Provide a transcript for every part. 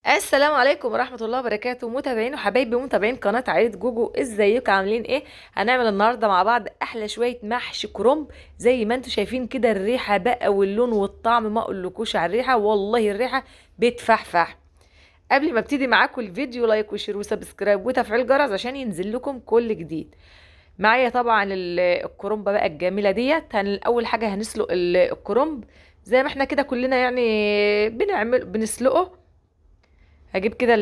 السلام عليكم ورحمة الله وبركاته، متابعين وحبايبي ومتابعين قناة عائلة جوجو. ازيكم عاملين ايه؟ هنعمل النهاردة مع بعض احلى شوية محشي كرنب. زي ما انتم شايفين كده الريحة بقى واللون والطعم، ما اقولكوش على الريحة، والله الريحة بتفحفح. قبل ما ابتدي معاكم الفيديو، لايك وشير وسبسكرايب وتفعيل الجرس عشان ينزل لكم كل جديد. معايا طبعا الكرنبة بقى الجميلة ديت. اول حاجة هنسلق الكرنب زي ما احنا كده كلنا يعني بنسلقه. هجيب كده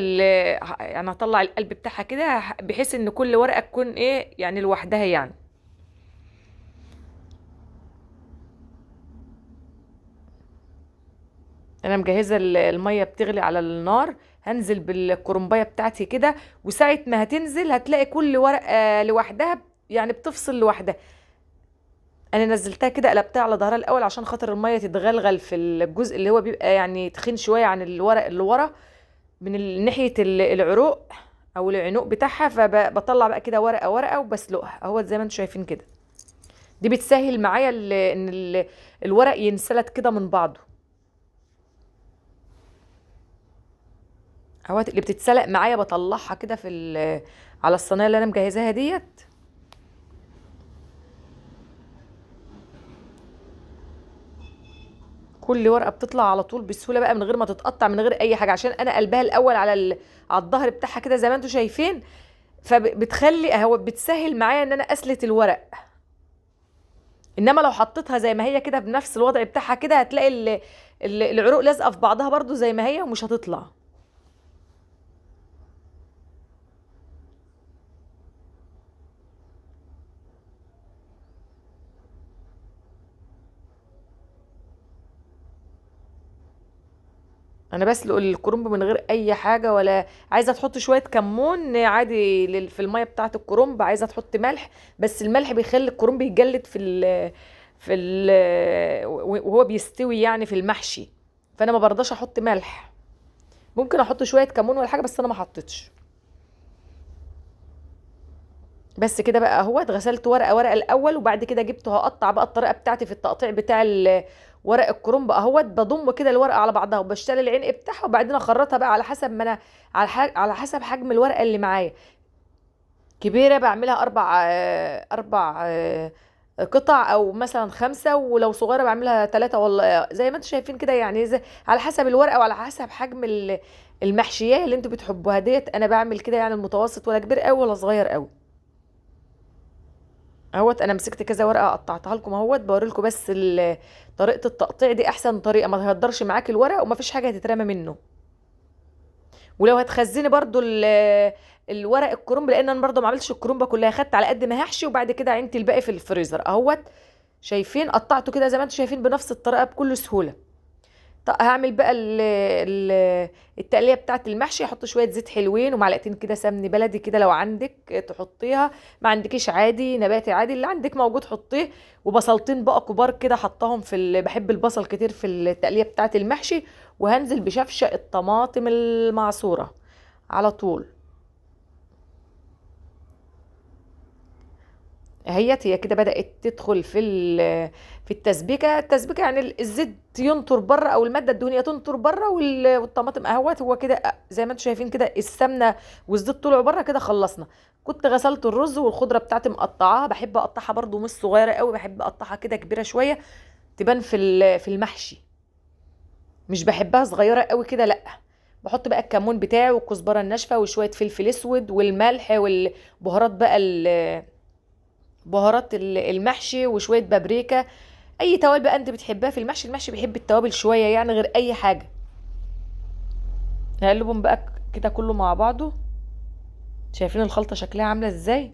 يعني هطلع القلب بتاعها كده بحيث ان كل ورقه تكون ايه يعني لوحدها يعني. انا مجهزه الميه بتغلي على النار. هنزل بالكرنبايه بتاعتي كده، وساعه ما هتنزل هتلاقي كل ورقه لوحدها، يعني بتفصل لوحدها. انا نزلتها كده، قلبتها على ظهرها الاول عشان خاطر الميه تتغلغل في الجزء اللي هو بيبقى يعني تخين شويه عن الورق اللي ورا، من ناحيه العروق او العنق بتاعها. فبطلع بقى كده ورقه ورقه وبسلقها اهو زي ما انتم شايفين كده. دي بتسهل معايا الورق ينسلت كده من بعضه اهوت. اللي بتتسلق معايا بطلعها كده على الصينيه اللي انا مجهزاها ديت. كل ورقه بتطلع على طول بسهوله بقى من غير ما تتقطع من غير اي حاجه، عشان انا قلبها الاول على الظهر بتاعها كده زي ما انتم شايفين. فبتخلي اهو بتسهل معايا ان انا اسلت الورق. انما لو حطيتها زي ما هي كده بنفس الوضع بتاعها كده هتلاقي العروق لازقه في بعضها برضو زي ما هي ومش هتطلع. انا بسلق الكرنب من غير اي حاجه، ولا عايزه تحط شويه كمون عادي في الميه بتاعه الكرنب، عايزه تحط ملح. بس الملح بيخلي الكرنب يجلد وهو بيستوي يعني في المحشي. فانا ما برضاش احط ملح. ممكن احط شويه كمون ولا حاجه، بس انا ما حطيتش. بس كده بقى اهوت. غسلت ورقه ورقه الاول، وبعد كده جبته هقطع بقى الطريقه بتاعتي في التقطيع بتاع ورق الكرنب اهوت. بضم كده الورقه على بعضها وبشتغل العنق بتاعها، وبعدين اخرطها بقى على حسب ما انا على حسب حجم الورقه اللي معايا. كبيره بعملها اربع قطع، او مثلا خمسه. ولو صغيره بعملها ثلاثه، والله زي ما انتم شايفين كده يعني على حسب الورقه وعلى حسب حجم المحشيه اللي انتوا بتحبوها ديت. انا بعمل كده يعني المتوسط، ولا كبير قوي ولا صغير قوي اهوت. انا مسكت كذا ورقه قطعتها لكم اهوت، بوري لكم بس طريقه التقطيع دي احسن طريقه، ما تهدرش معاك الورق وما فيش حاجه هتترمى منه. ولو هتخزني برضو الورق الكرنب، لان انا برضو ما عملتش الكرنبه كلها، خدت على قد ما هحشي وبعد كده عينت الباقي في الفريزر اهوت. شايفين قطعته كده زي ما انتم شايفين بنفس الطريقه بكل سهوله. هعمل بقى التقليه بتاعه المحشي. احط شويه زيت حلوين ومعلقتين كده سمن بلدي كده لو عندك تحطيها، ما عندكيش عادي نباتي عادي اللي عندك موجود حطيه. وبصلتين بقى كبار كده حطاهم بحب البصل كتير في التقليه بتاعه المحشي. وهنزل بشفشق الطماطم المعصوره على طول. هي كده بدأت تدخل في التسبيكه يعني الزيت ينطر بره او الماده الدهنيه تنطر بره، والطماطم اهوت. هو كده زي ما انتم شايفين كده السمنه والزيت طلعوا بره كده خلصنا. كنت غسلت الرز والخضره بتاعتي مقطعاها. بحب اقطعها برضو مش صغيره قوي، بحب اقطعها كده كبيره شويه تبان في المحشي. مش بحبها صغيره قوي كده لا. بحط بقى الكمون بتاعي والكزبره الناشفه وشويه فلفل اسود والملح والبهارات بقى بهارات المحشي وشويه بابريكا. اي توابل بقى انت بتحبها في المحشي. المحشي بيحب التوابل شويه يعني غير اي حاجه. هقلبهم بقى كده كله مع بعضه. شايفين الخلطه شكلها عامله ازاي؟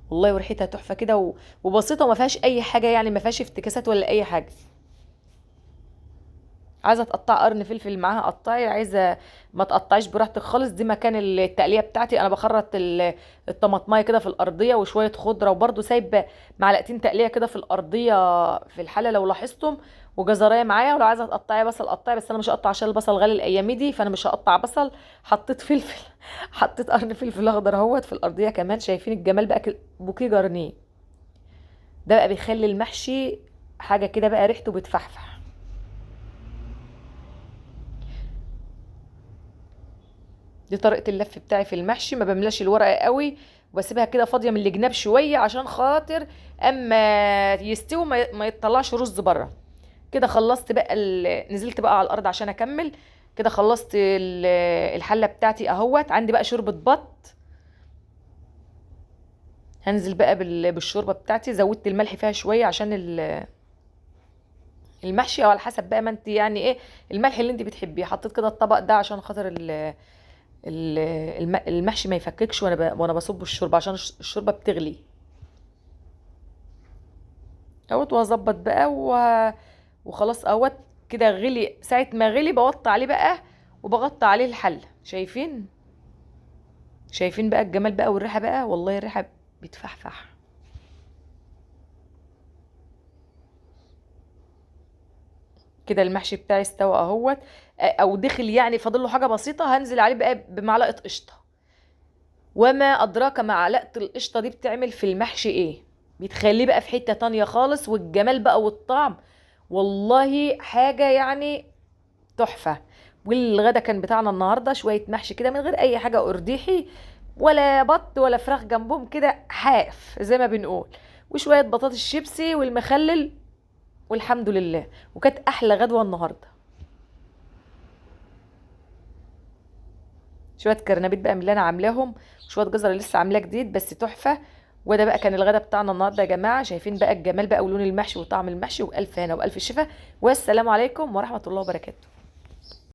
والله وريحتها تحفه كده وبسيطه وما فيهاش اي حاجه يعني ما فيهاش افتكاسات ولا اي حاجه. عايزه تقطع قرن فلفل معاها قطعي، عايزه ما تقطعيش براحتك خالص. دي مكان التقليه بتاعتي. انا بخرط الطماطمايه كده في الارضيه وشويه خضره، وبرده سايبه معلقتين تقليه كده في الارضيه في الحله لو لاحظتم. وجزرايه معايا، ولو عايزه تقطعي بصل قطعي، بس انا مش هقطع عشان البصل غالي الايام دي، فانا مش هقطع بصل. حطيت فلفل حطيت قرن فلفل اخضر اهوت في الارضيه كمان. شايفين الجمال بقى بوكيه جرنيه. ده بقى بيخلي المحشي حاجه كده بقى ريحته بتفحفح. دي طريقة اللف بتاعي في المحشي، ما بملاش الورقة قوي وبسيبها كده فاضية من الجناب شوية عشان خاطر اما يستوي ما يطلعش رز بره. كده خلصت بقى نزلت بقى على الارض عشان اكمل. كده خلصت الحلة بتاعتي اهوت. عندي بقى شوربة بط، هنزل بقى بالشوربة بتاعتي. زودت الملح فيها شوية عشان المحشي، او على حسب بقى ما انت يعني ايه الملح اللي انت بتحبيه. حطيت كده الطبق ده عشان خاطر المحشي ما يفككش وانا بصب الشوربه، عشان الشوربه بتغلي اهوت. واظبط بقى وخلاص اهوت. كده غلي. ساعه ما غلي بوطي عليه بقى وبغطي عليه الحله. شايفين بقى الجمال بقى والريحه بقى، والله الريحه بتفحفح. كده المحشي بتاعي استوى اهوت، او دخل يعني، فاضل له حاجه بسيطه. هنزل عليه بقى بمعلقه قشطه. وما ادراك معلقه القشطه دي بتعمل في المحشي ايه، بتخليه بقى في حته تانية خالص. والجمال بقى والطعم، والله حاجه يعني تحفه. والغدا كان بتاعنا النهارده شويه محشي كده من غير اي حاجه ارديحي، ولا بط ولا فراخ جنبهم، كده حاف زي ما بنقول. وشويه بطاطس شيبسي والمخلل، والحمد لله. وكانت احلى غدوه النهارده. شويه كرنبيت بقى من اللي انا عاملاهم، وشويه جزر لسه عاملاه جديد بس تحفه. وده بقى كان الغدا بتاعنا النهارده يا جماعه. شايفين بقى الجمال بقى ولون المحشي وطعم المحشي، والف هنا والف شفا. والسلام عليكم ورحمه الله وبركاته.